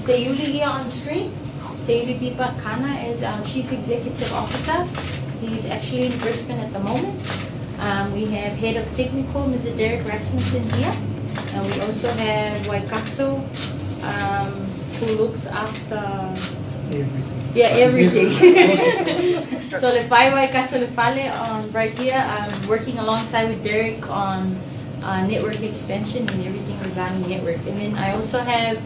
Sayuli here on screen. Sayuli Deepak Khanna is our Chief Executive Officer. He's actually in Brisbane at the moment. We have Head of Technical, Mr. Derek Rasmussen here. And we also have Waikato, who looks after everything. So the Pai Waikato Lefale right here, working alongside with Derek on network expansion and everything regarding network. And then I also have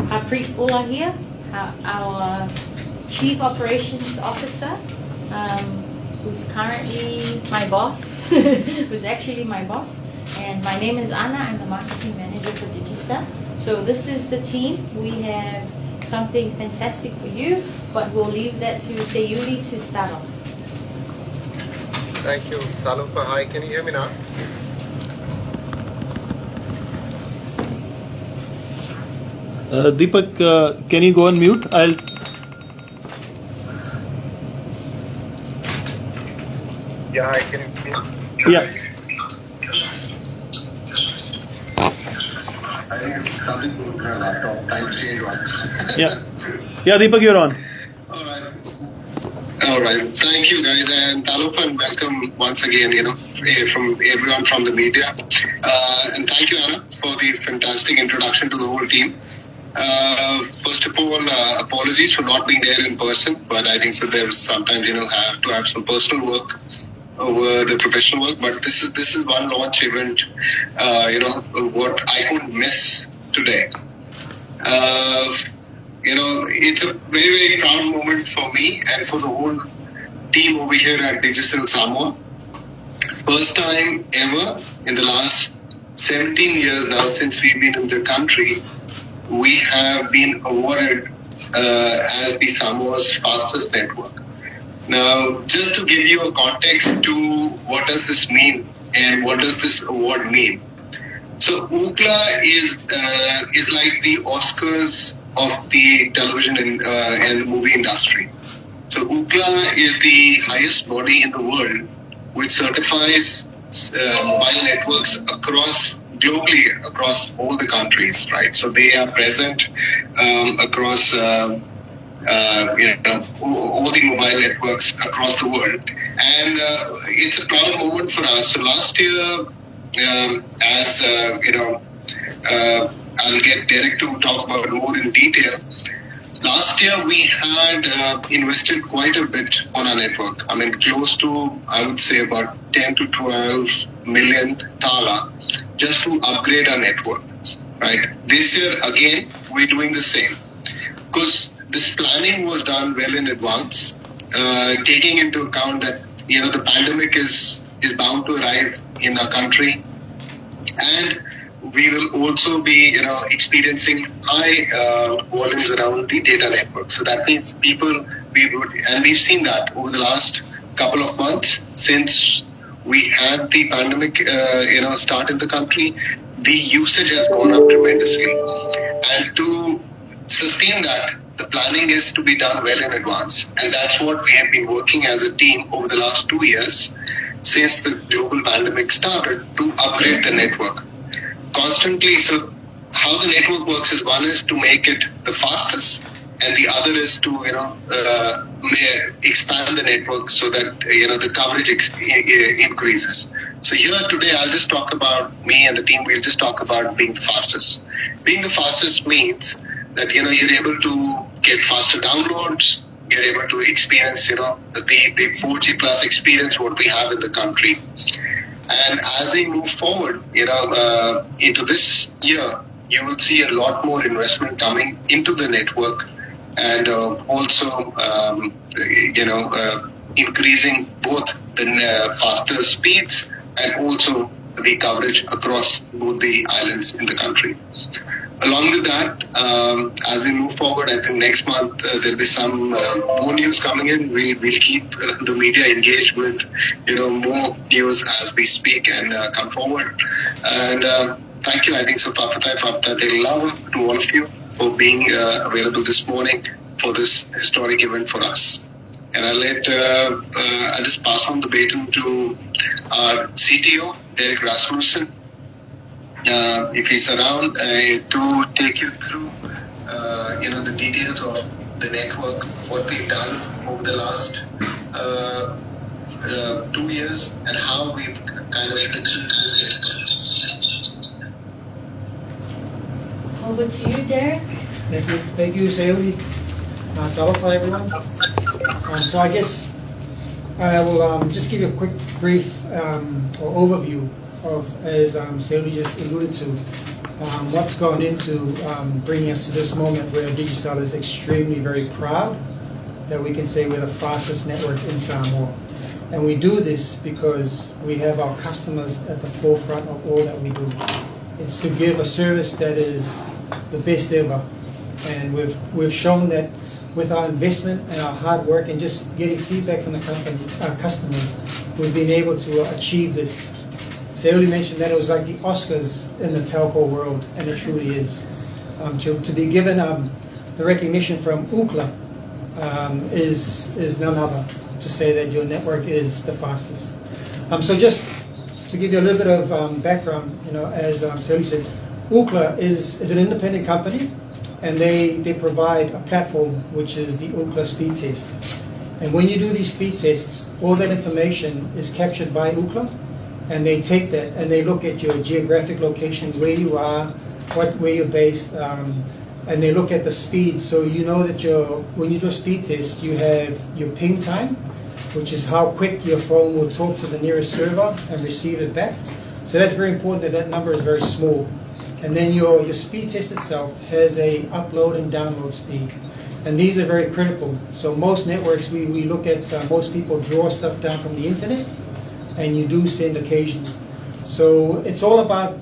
Harpreet Ullah here, our Chief Operations Officer, who's currently my boss, who's actually my boss. And my name is Anna, I'm the Marketing Manager for Digicel. So this is the team. We have something fantastic for you, but we'll leave that to Sayuli to start off. Thank you. Talufa, hi, can you hear me now? Deepak, can you go on mute? Yeah, hi, can you hear me? Yeah. I think it's something to do with my laptop. Time to change one. Yeah, Deepak, you're on. All right. Thank you, guys, and Talufa, and welcome once again. From everyone from the media, and thank you, Anna, for the fantastic introduction to the whole team. First of all, apologies for not being there in person, but I think so. There's sometimes have to have some personal work over the professional work, but this is one launch event. What I couldn't miss today. It's a very, very proud moment for me and for the whole team over here at Digicel Samoa. First time ever in the last 17 years now since we've been in the country, we have been awarded as the Samoa's fastest network. Now, just to give you a context to what does this mean and what does this award mean. So Ookla is like the Oscars of the television and the movie industry. So Ookla is the highest body in the world which certifies mobile networks globally across all the countries, right? So they are present across all the mobile networks across the world, and it's a proud moment for us. So last year, I'll get Derek to talk about more in detail. Last year we had invested quite a bit on our network. I mean, close to, I would say, about 10 to 12 million thala just to upgrade our network, right? This year, again, we're doing the same. Because this planning was done well in advance, taking into account that, the pandemic is bound to arrive in our country. And we will also be, experiencing high volumes around the data network. So that means we've seen that over the last couple of months since we had the pandemic, start in the country, the usage has gone up tremendously. And to sustain that, the planning is to be done well in advance. And that's what we have been working as a team over the last 2 years since the global pandemic started to upgrade the network. Constantly, so how the network works is one is to make it the fastest, and the other is to expand the network so that the coverage increases. So here today, I'll just talk about me and the team. We'll just talk about being the fastest. Being the fastest means that you're able to get faster downloads. You're able to experience the 4G plus experience what we have in the country. And as we move forward, into this year, you will see a lot more investment coming into the network, and also, increasing both the faster speeds and also the coverage across both the islands in the country. Along with that, as we move forward, I think next month there'll be some more news coming in. We'll keep the media engaged with more news as we speak and come forward. And thank you. I think so. Fafatai Lava to all of you for being available this morning for this historic event for us. And I'll just pass on the baton to our CTO, Derek Rasmussen. If he's around, to take you through the details of the network, what we've done over the last 2 years, and how we've kind of achieved this. Over to you, Derek. Thank you, Sayuri. Talofa, everyone. So I guess I will just give you a quick brief or overview of, as Sayuri just alluded to, what's gone into bringing us to this moment where Digicel is extremely very proud that we can say we're the fastest network in Samoa. And we do this because we have our customers at the forefront of all that we do. It's to give a service that is the best ever. And we've shown that with our investment and our hard work and just getting feedback from the company, our customers, we've been able to achieve this. Sayuri mentioned that it was like the Oscars in the telco world, and it truly is. To be given the recognition from Ookla is none other to say that your network is the fastest. So just to give you a little bit of background, as Sayuri said, Ookla is an independent company, and they provide a platform which is the Ookla speed test. And when you do these speed tests, all that information is captured by Ookla, and they take that and they look at your geographic location, where you are, where you're based, and they look at the speed. So you know that when you do a speed test, you have your ping time, which is how quick your phone will talk to the nearest server and receive it back. So that's very important that number is very small. And then your speed test itself has a upload and download speed. And these are very critical. So most networks, we look at, most people draw stuff down from the internet, and you do send occasionally. So it's all about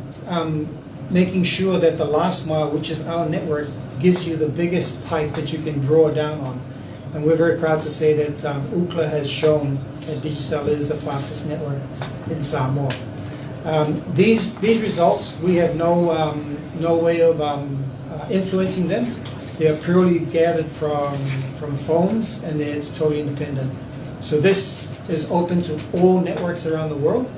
making sure that the last mile, which is our network, gives you the biggest pipe that you can draw down on. And we're very proud to say that Ookla has shown that Digicel is the fastest network in Samoa. These results, we have no way of influencing them. They are purely gathered from phones, and it's totally independent. So this is open to all networks around the world,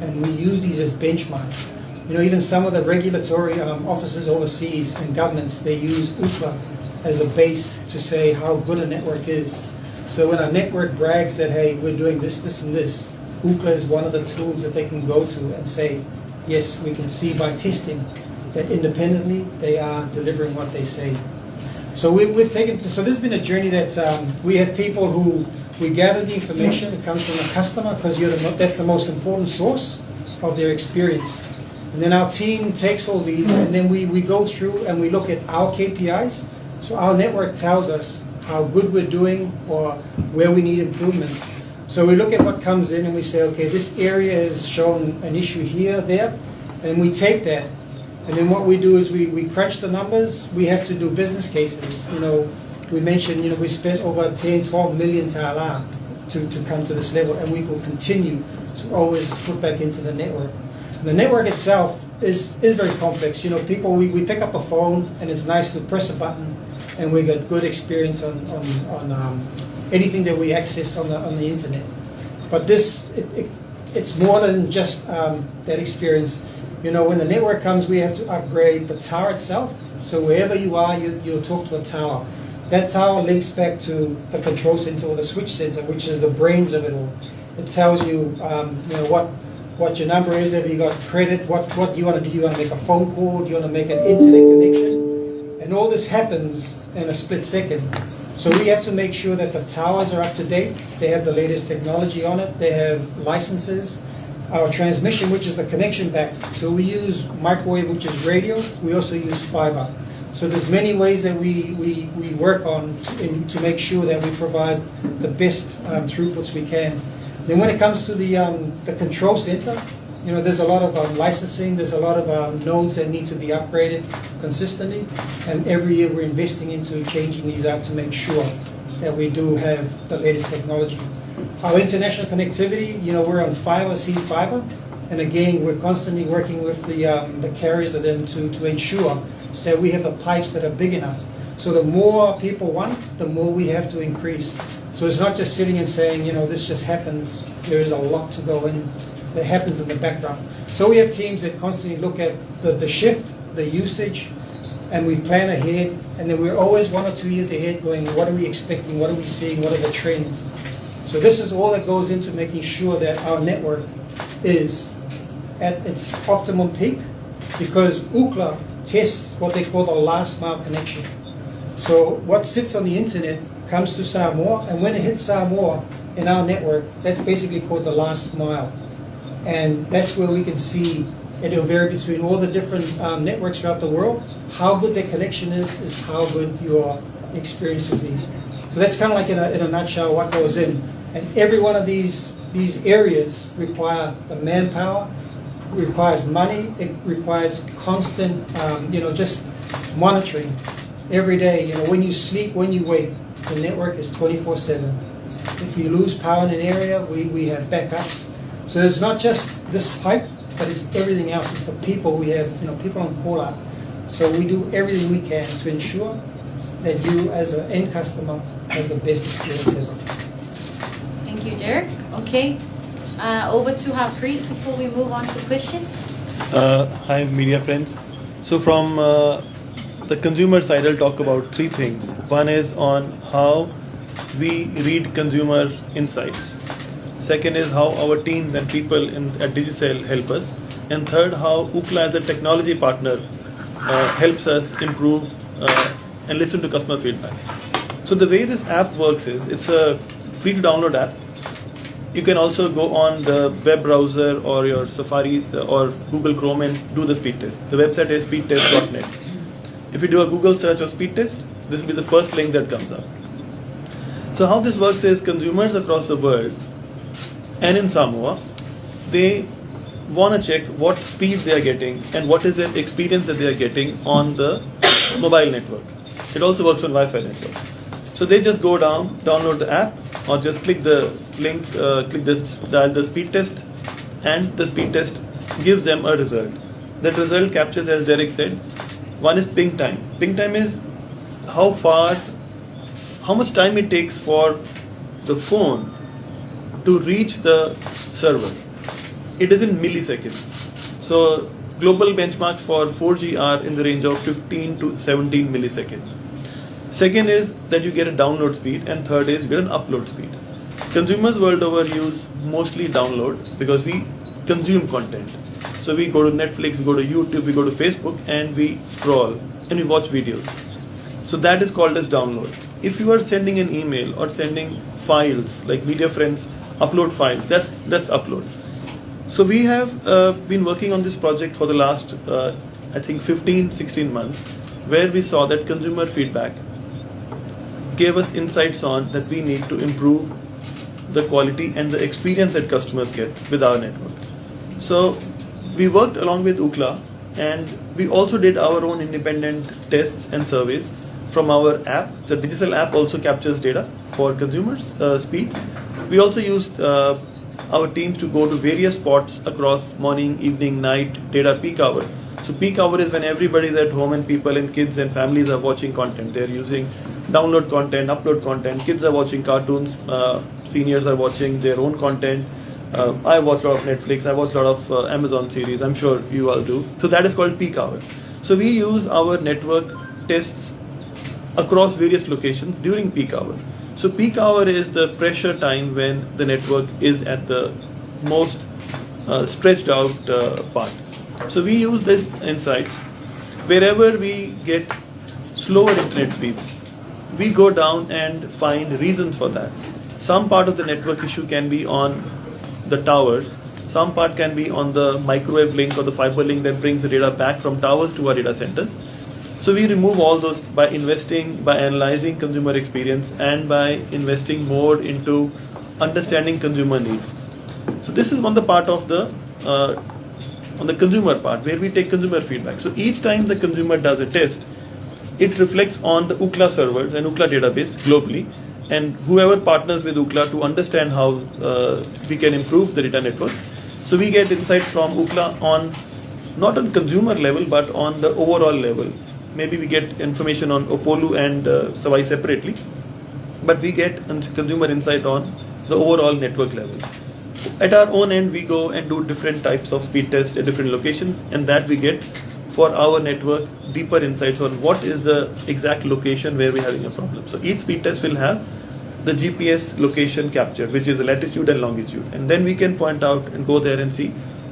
and we use these as benchmarks. Even some of the regulatory offices overseas and governments, they use Ookla as a base to say how good a network is. So when a network brags that, hey, we're doing this, this, and this, Ookla is one of the tools that they can go to and say, yes, we can see by testing that independently they are delivering what they say. So we've taken, so this has been a journey that we have people who, we gather the information, it comes from the customer because that's the most important source of their experience. And then our team takes all these, and then we go through and we look at our KPIs. So our network tells us how good we're doing or where we need improvements. So we look at what comes in and we say, okay, this area has shown an issue here, there, and we take that. And then what we do is we crunch the numbers. We have to do business cases. We mentioned, we spent over 10, 12 million ta'ala to come to this level, and we will continue to always put back into the network. The network itself is very complex. People, we pick up a phone and it's nice to press a button and we get good experience on anything that we access on the internet. But it's more than just that experience. When the network comes, we have to upgrade the tower itself. So wherever you are, you'll talk to a tower. That tower links back to the control center or the switch center, which is the brains of it all. It tells you, what your number is, if you got credit, what do you want to do? You want to make a phone call? Do you want to make an internet connection? And all this happens in a split second. So we have to make sure that the towers are up to date. They have the latest technology on it. They have licenses. Our transmission, which is the connection back. So we use microwave, which is radio. We also use fiber. So there's many ways that we work on to make sure that we provide the best throughputs we can. Then when it comes to the control center, there's a lot of licensing, there's a lot of nodes that need to be upgraded consistently, and every year we're investing into changing these out to make sure that we do have the latest technology. Our international connectivity, we're on fiber, sea fiber, and again, we're constantly working with the carriers of them to ensure that we have the pipes that are big enough. So the more people want, the more we have to increase. So it's not just sitting and saying, this just happens. There is a lot to go in that happens in the background. So we have teams that constantly look at the shift, the usage, and we plan ahead, and then we're always 1 or 2 years ahead going, what are we expecting, what are we seeing, what are the trends? So this is all that goes into making sure that our network is at its optimum peak, because Ookla tests what they call the last mile connection. So what sits on the internet comes to Samoa, and when it hits Samoa in our network, that's basically called the last mile. And that's where we can see, and it'll vary between all the different networks throughout the world. How good their connection is how good your experience will be. So that's kind of like in a nutshell what goes in. And every one of these areas require the manpower, requires money, it requires constant, just monitoring every day. When you sleep, when you wake, the network is 24/7. If you lose power in an area, we have backups. So it's not just this pipe, but it's everything else. It's the people we have, people on call out. So we do everything we can to ensure that you, as an end customer, has the best experience ever. Thank you, Derek. Okay, over to Harpreet before we move on to questions. Hi, media friends. So from the consumer side, I'll talk about 3 things. One is on how we read consumer insights. Second is how our teams and people at Digicel help us. And third, how Ookla as a technology partner helps us improve and listen to customer feedback. So the way this app works is, it's a free to download app. You can also go on the web browser or your Safari or Google Chrome and do the speed test. The website is speedtest.net. If you do a Google search of speed test, this will be the first link that comes up. So how this works is, consumers across the world and in Samoa, they want to check what speed they are getting and what is the experience that they are getting on the mobile network. It also works on Wi-Fi networks. So they just go down, download the app, or just click the link, dial the speed test, and the speed test gives them a result. That result captures, as Derek said, one is ping time. Ping time is how much time it takes for the phone to reach the server. It is in milliseconds. So global benchmarks for 4G are in the range of 15 to 17 milliseconds. Second is that you get a download speed, and third is you get an upload speed. Consumers world over use mostly download because we consume content. So we go to Netflix, we go to YouTube, we go to Facebook, and we scroll and we watch videos. So that is called as download. If you are sending an email or sending files, like media friends upload files, that's upload. So we have been working on this project for the last, 15-16 months, where we saw that consumer feedback gave us insights on that we need to improve the quality and the experience that customers get with our network. So we worked along with Ookla, and we also did our own independent tests and surveys from our app. The Digicel app also captures data for consumers' speed. We also used our teams to go to various spots across morning, evening, night, data peak hour. So peak hour is when everybody's at home and people and kids and families are watching content. They're using download content, upload content, kids are watching cartoons, seniors are watching their own content. I watch a lot of Netflix, I watch a lot of Amazon series, I'm sure you all do. So that is called peak hour. So we use our network tests across various locations during peak hour. So peak hour is the pressure time when the network is at the most stretched out part. So we use these insights. Wherever we get slower internet speeds, we go down and find reasons for that. Some part of the network issue can be on the towers, some part can be on the microwave link or the fiber link that brings the data back from towers to our data centers. So we remove all those by analyzing consumer experience and by investing more into understanding consumer needs. So this is on the part of on the consumer part, where we take consumer feedback. So each time the consumer does a test, it reflects on the Ookla servers and Ookla database globally, and whoever partners with Ookla to understand how we can improve the data networks. So we get insights from Ookla on not on consumer level but on the overall level. Maybe we get information on Opolu and Savai separately, but we get consumer insight on the overall network level. At our own end, we go and do different types of speed tests at different locations, and that we get for our network deeper insights on what is the exact location where we're having a problem. So each speed test will have the GPS location captured, which is the latitude and longitude, and then we can point out and go there and see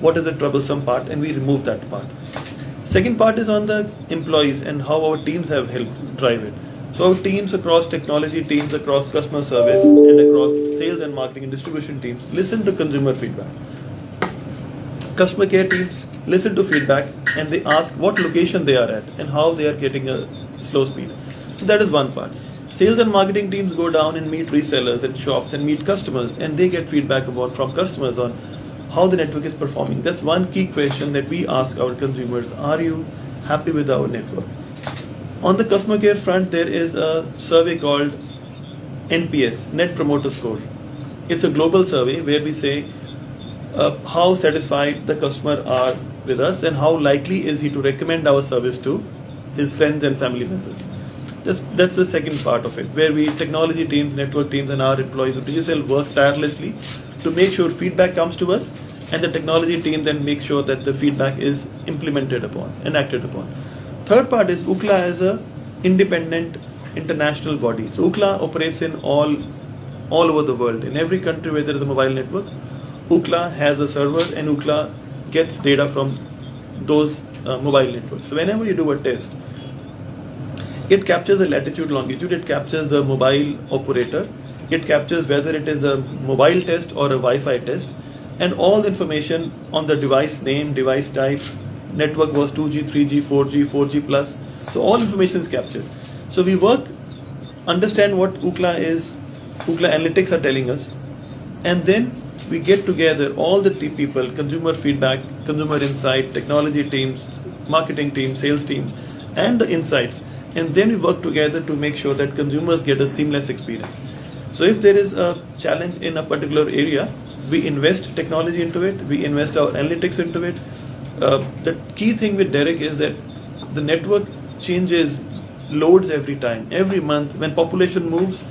what is the troublesome part, and we remove that part. Second part is on the employees and how our teams have helped drive it. So our teams across technology teams, across customer service, and across sales and marketing and distribution teams listen to consumer feedback. Customer care teams listen to feedback and they ask what location they are at and how they are getting a slow speed. So that is one part. Sales and marketing teams go down and meet resellers and shops and meet customers, and they get feedback from customers on how the network is performing. That's one key question that we ask our consumers. Are you happy with our network? On the customer care front, there is a survey called NPS, Net Promoter Score. It's a global survey where we say how satisfied the customer are with us and how likely is he to recommend our service to his friends and family members. That's the second part of it, where we technology teams, network teams, and our employees of Digicel work tirelessly to make sure feedback comes to us, and the technology team then make sure that the feedback is implemented upon and acted upon. Third part is Ookla as a independent international body. So Ookla operates in all over the world. In every country where there is a mobile network, Ookla has a server, and Ookla gets data from those mobile networks. So whenever you do a test, it captures the latitude, longitude, it captures the mobile operator, it captures whether it is a mobile test or a Wi-Fi test, and all the information on the device name, device type, network was 2G, 3G, 4G, 4G plus. So all information is captured. So we work, understand what Ookla is, Ookla Analytics are telling us, and then we get together all the people, consumer feedback, consumer insight, technology teams, marketing teams, sales teams, and the insights. And then we work together to make sure that consumers get a seamless experience. So if there is a challenge in a particular area, we invest technology into it, we invest our analytics into it. The key thing with Derek is that the network changes loads every time, every month. When population moves,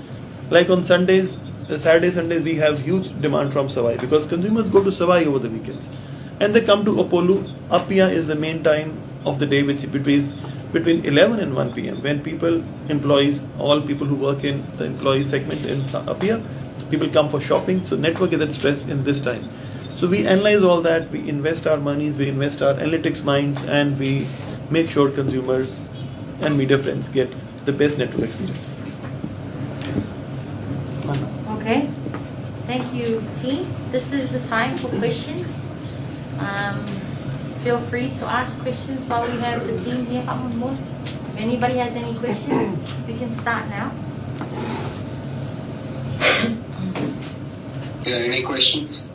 like on Sundays, Saturday, Sundays, we have huge demand from Savai because consumers go to Savai over the weekends. And they come to Apollo. Appia is the main time of the day, which is between 11 and 1 p.m. when employees, all people who work in the employee segment in Appia, people come for shopping. So network is at stress in this time. So we analyze all that, we invest our monies, we invest our analytics minds, and we make sure consumers and media friends get the best network experience. Okay, thank you, team. This is the time for questions. Feel free to ask questions while we have the team here. If anybody has any questions, we can start now. Yeah, any questions?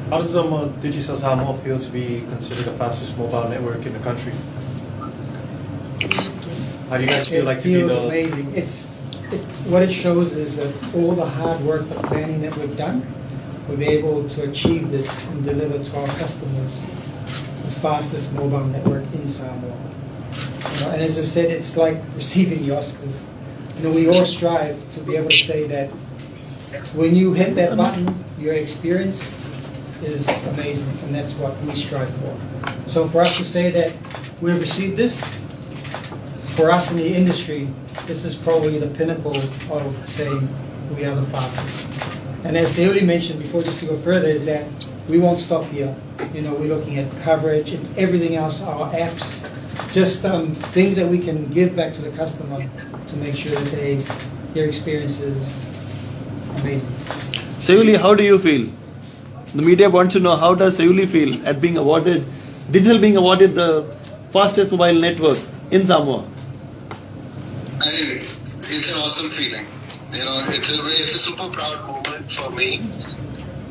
How does Digicel's Hamo feel to be considered the fastest mobile network in the country? How do you guys feel like to be feels the... amazing. What it shows is that all the hard work, the planning that we've done, we've been able to achieve this and deliver to our customers the fastest mobile network in Samoa. And as I said, it's like receiving the Oscars. We all strive to be able to say that when you hit that button, your experience is amazing, and that's what we strive for. So for us to say that we've received this, for us in the industry, this is probably the pinnacle of saying we are the fastest. And as Seoli mentioned before, just to go further, is that we won't stop here. We're looking at coverage and everything else, our apps, just things that we can give back to the customer to make sure that their experience is amazing. Seoli, how do you feel? The media wants to know, how does Seoli feel at being awarded, Digicel being awarded the fastest mobile network in Samoa? It's an awesome feeling. It's a super proud moment for me,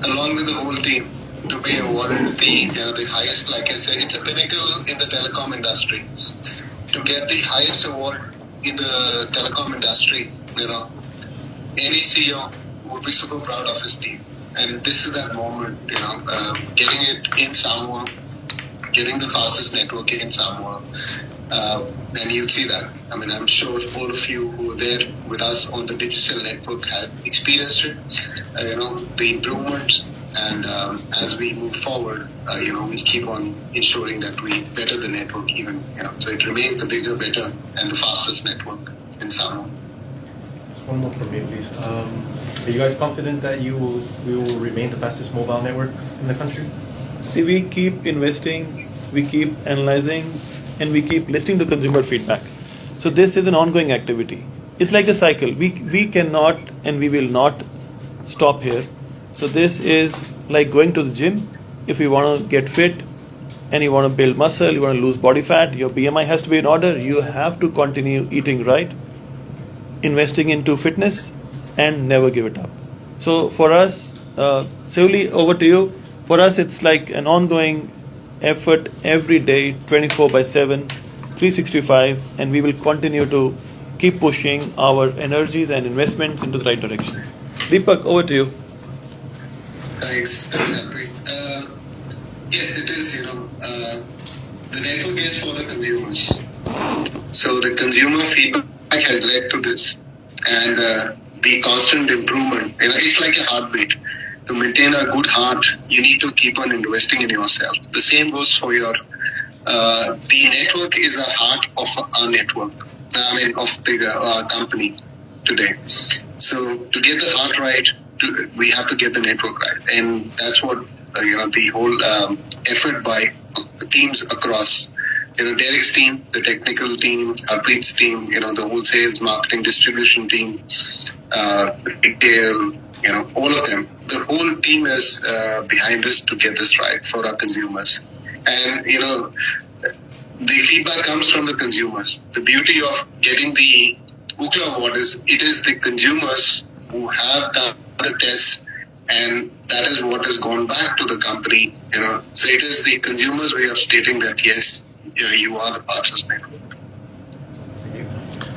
along with the whole team, to be awarded the highest. Like I said, it's a pinnacle in the telecom industry. To get the highest award in the telecom industry, any CEO would be super proud of his team. And this is that moment, getting it in Samoa, getting the fastest network in Samoa. And you'll see that. I'm sure all of you who are there with us on the Digicel network have experienced it. The improvements And as we move forward, we keep on ensuring that we better the network even. So it remains the bigger, better, and the fastest network in Samoa. Just one more from me, please. Are you guys confident that you will remain the fastest mobile network in the country? See, we keep investing, we keep analyzing, and we keep listening to consumer feedback. So this is an ongoing activity. It's like a cycle. We cannot and we will not stop here. So this is like going to the gym. If you want to get fit and you want to build muscle, you want to lose body fat, your BMI has to be in order, you have to continue eating right, investing into fitness, and never give it up. So for us, Seuli, over to you. For us, it's like an ongoing effort every day, 24/7, 365, and we will continue to keep pushing our energies and investments into the right direction. Deepak, over to you. Thanks, Henry. Yes, it is. The network is for the consumers. So the consumer feedback has led to this, and the constant improvement. It's like a heartbeat. To maintain a good heart, you need to keep on investing in yourself. The same goes for your. The network is a heart of our network. Of the company today. So to get the heart right, we have to get the network right, and that's what the whole effort by teams across. Derek's team, the technical team, Harpreet's team, the whole sales, marketing, distribution team, retail, all of them. The whole team is behind this to get this right for our consumers. And, the feedback comes from the consumers. The beauty of getting the Ookla award is it is the consumers who have done the tests, and that is what has gone back to the company. So it is the consumers' way of stating that yes, you are the fastest network.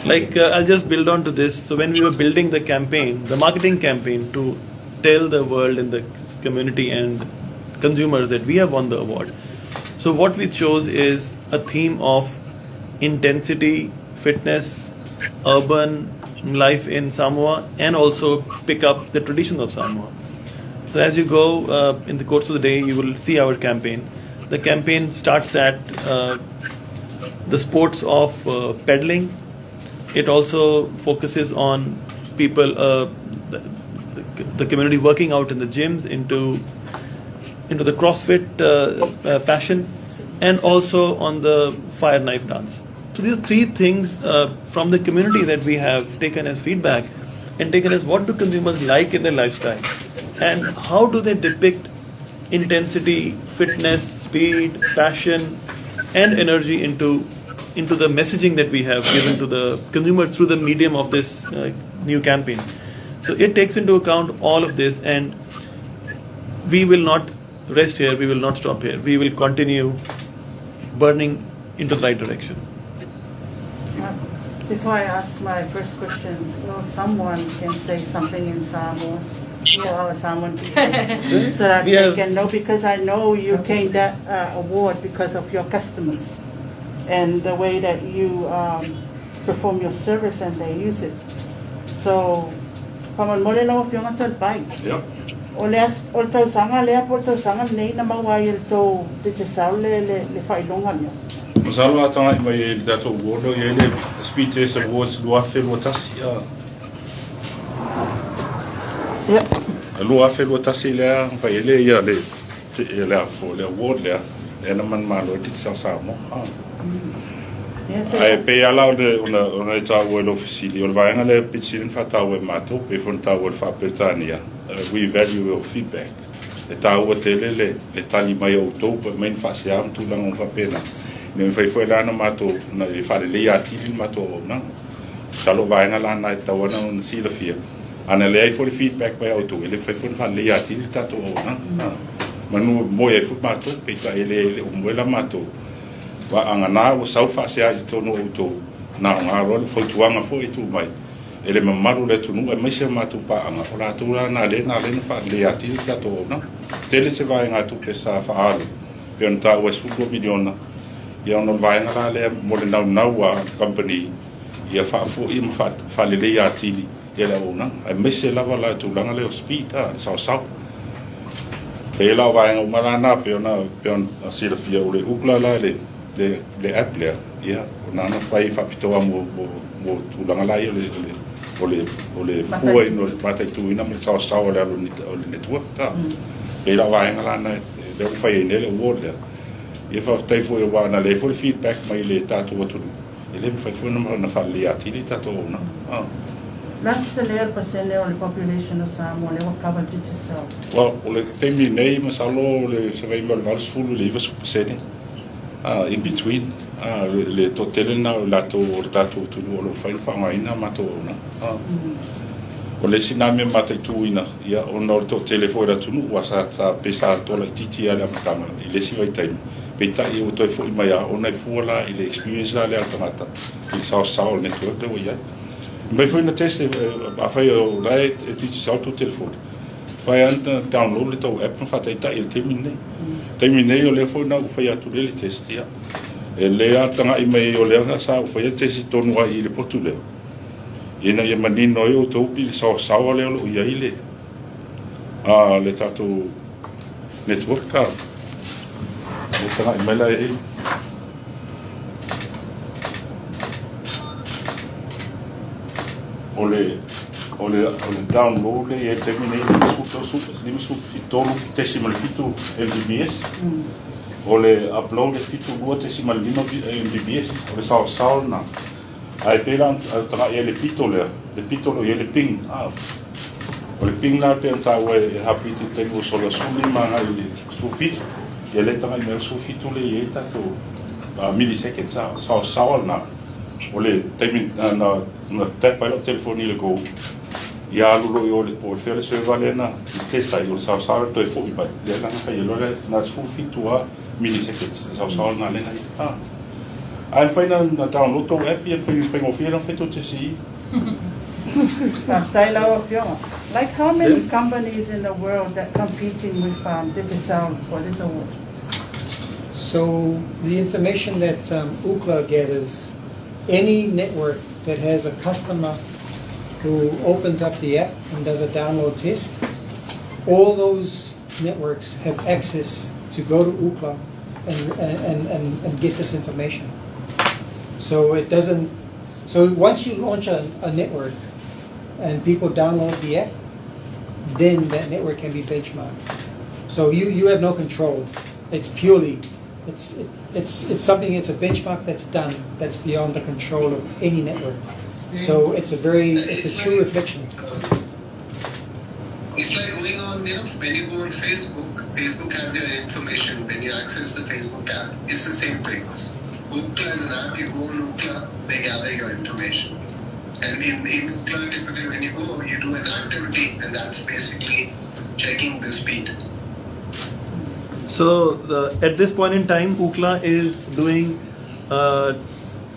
Like I'll just build on to this. So when we were building the campaign, the marketing campaign to tell the world and the community and consumers that we have won the award. So what we chose is a theme of intensity, fitness, urban life in Samoa, and also pick up the traditions of Samoa. So as you go in the course of the day, you will see our campaign. The campaign starts at the sports of pedaling. It also focuses on people, the community working out in the gyms, into the CrossFit passion, and also on the fire knife dance. So these are three things from the community that we have taken as feedback and taken as what do consumers like in their lifestyle, and how do they depict intensity, fitness, speed, passion, and energy into the messaging that we have given to the consumers through the medium of this new campaign. So it takes into account all of this, and we will not rest here, we will not stop here. We will continue burning into the right direction. Before I ask my first question, will someone can say something in Samoan to our Samoan people so that they can know? Because I know you gained that award because of your customers and the way that you perform your service and they use it. So, paman mo le no fiong atal pai. Yep. O tau sanga le apo tau sanga nei na mawai to Digicel le whailonga mea. Masalo atanga I mai dato wodo ye le speed test awards lua fe lotasi Yep. lua fe lotasi le vai le ya le le afo le award le na man malo Digicel Samoa. Ai pe ala ona ta wo le ofisili o vai ngale pitsin fata we mato pe fonta wo fa petania. We value your feedback. Le tau tele le tali mai o to pe men fa siam tu lang fa pena. Me fai foi la na mato na le fa le ya ti mato na. Salo vai ngala na tau na un si le fia. Ana le ai for feedback mai o to le fai foi fa le ya ti tato na. Manu mo e fu mato pe ta ele o mo la mato. Wa angana o sau fa sia to no to na ngaro le foi tuanga foi tu mai. Ele mamaru le tunu e maise matu pa anga ola tura na le na fa le ati ka to na tele se vai nga tu pe sa fa alu pe on ta o su ko miliona ya on vai nga le mo le na wa company ya fa fu im fa le ati ya la ona e maise la vala tu langa le speed sa Pe la vaenga umalana pe ona sila fia ule ukla la le app lea. Ia, ona na fai whapitoa mo tūlanga lai o le fua ino le matai tuina me sao sao le alo le network ka. Pe la vaenga lana le whai e nele uo lea. Ia whaftai fo e wana le fo le feedback mai le tātua tunu. Ele me fai fo na whale ati le tātua ona. Nasa le pasene o le population o Samoa le wakaba Digicel. Well, o le teimi nei masalo le se vai mal vals fulu le vas pasene. In between. Le totele na o lato o tatu tu o lo fai whangaina mato ona. O le siname matai tuina ia o no to telefona tunu wa sa pesa to la titi ala matama i le si vai taimi. Peta i o toi fo i mai a ona i fuala i le experience la le automata. I sao network le o ia. Mai foi na teste a fai o lai e Digicel tu telefone. Fai anta download le tau app na fatai tai il temi nei. Temi nei o le foi na fai atu le teste ia. E le atanga i mai o le sa o fai teste tonu ai i le potu le. Ina ia manino i o taupi le sao le o ia i le. Le tatu network ka. Le tanga i mai la e. O le download le e termine le su fitolo decimal fitu mbps o le upload le fitu lua decimal lima mbps o le sao na ai pela tra e le pitolo e le ping o le ping na te ta we happy to te o solo suli ma le su fitu e le tra me su fitu le e ta to milliseconds sao na o le termine na tapa lo telefoni le go ia lulo yo le por fele se vale na testa yo sa to e fo i ba le na ka yo le na fu fitua milliseconds sa na le na ai fai na download to app e fai mo fira feito te si Like how many companies in the world that competing with Digicel for this award? So the information that UCLA gathers, any network that has a customer who opens up the app and does a download test, all those networks have access to go to UCLA and get this information. So it doesn't. So once you launch a network and people download the app, then that network can be benchmarked. So you have no control. It's purely it's something. It's a benchmark that's done. That's beyond the control of any network. So it's a true reflection. It's like going on, when you go on Facebook has your information. When you access the Facebook app, it's the same thing. Ookla is an app, you go on Ookla, they gather your information. And in Ookla, typically when you go, you do an activity, and that's basically checking the speed. So at this point in time, Ookla is doing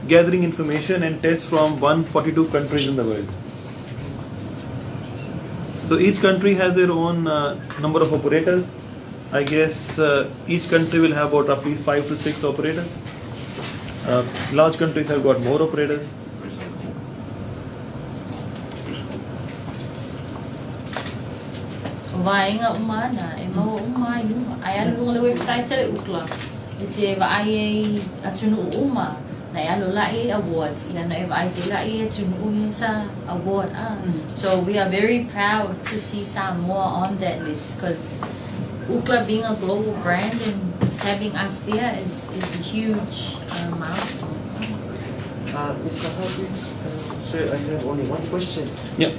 gathering information and tests from 142 countries in the world. So each country has their own number of operators. I guess each country will have about roughly 5 to 6 operators. Large countries have got more operators. Vainga umana, e mau uma yuma. Ai anu le website tele Ookla. E te va ai atunu uma. Na anu lai awards. Ia na ai te lai atunu sa award. So we are very proud to see Samoa on that list because Ookla being a global brand and having us there is a huge milestone. Mr. Hartwitz, sir, I have only one question. Yeah.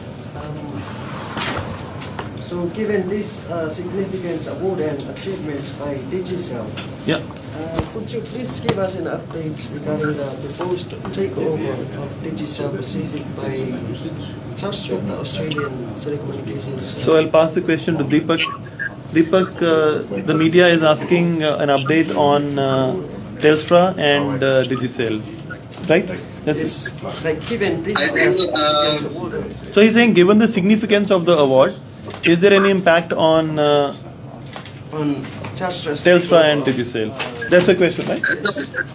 So given this significant award and achievements by Digicel, Yeah. could you please give us an update regarding the proposed takeover of Digicel Pacific by Telstra, the Australian telecommunications? So I'll pass the question to Deepak. Deepak, the media is asking an update on Telstra and Digicel, right? Yes, like given this I think, significant award. So he's saying, given the significance of the award, is there any impact on Telstra and Digicel? That's the question, right?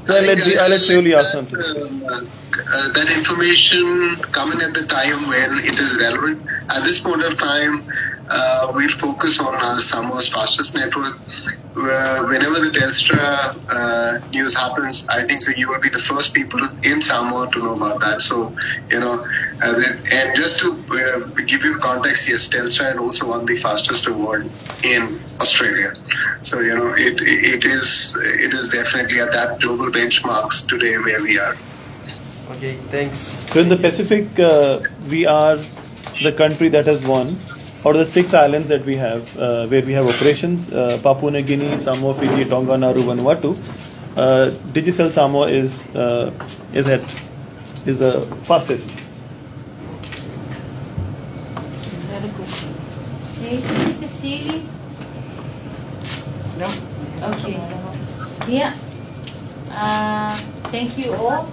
So I'll let Seoli answer. that information come in at the time when it is relevant. At this point of time, we focus on Samoa's fastest network. Whenever the Telstra news happens, I think so you will be the first people in Samoa to know about that. So, and just to give you context, yes, Telstra had also won the fastest award in Australia. So, it is definitely at that global benchmarks today where we are. Okay, thanks. So in the Pacific, we are the country that has won out of the 6 islands that we have, where we have operations. Papua New Guinea, Samoa, Fiji, Tonga, Nauru, Vanuatu. Digicel Samoa is the fastest. Okay, Vasily? No. Okay. Yeah. Thank you all.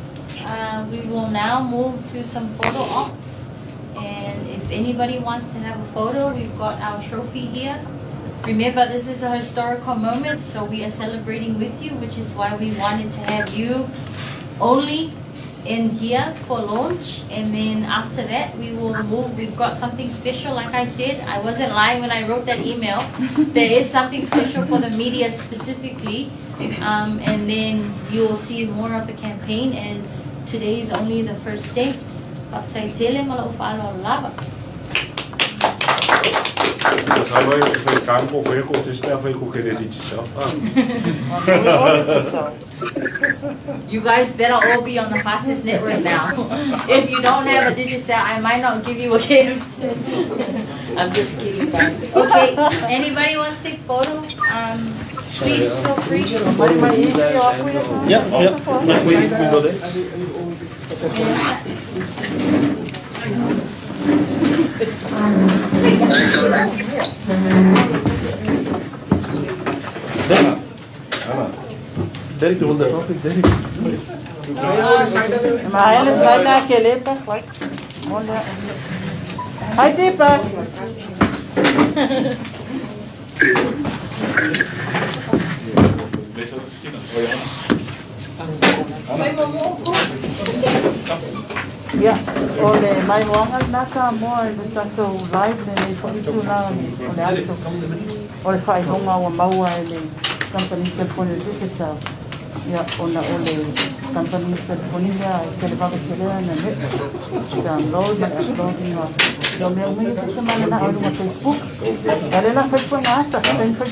We will now move to some photo ops. And if anybody wants to have a photo, we've got our trophy here. Remember, this is a historical moment, so we are celebrating with you, which is why we wanted to have you only in here for launch. And then after that, we will move. We've got something special, like I said. I wasn't lying when I wrote that email. There is something special for the media specifically. And then you will see more of the campaign, as today is only the first day. You guys better all be on the fastest network now. If you don't have a Digicel, I might not give you a gift. I'm just kidding, guys. Okay, anybody wants to take photo? Please feel free. Yeah. We go there. Thanks, everyone. Derek, hold the topic. Derek. Hi, Deepak. Yeah, ole mai wanga nasa mo e tato live ne ko itu na ole aso ole fai honga wa maua ele company telefone Digicel ya ona ole company telefone ya telefone kele na ne download na uploading of yo me umi ko sama na ole na Facebook dale na Facebook na ata Facebook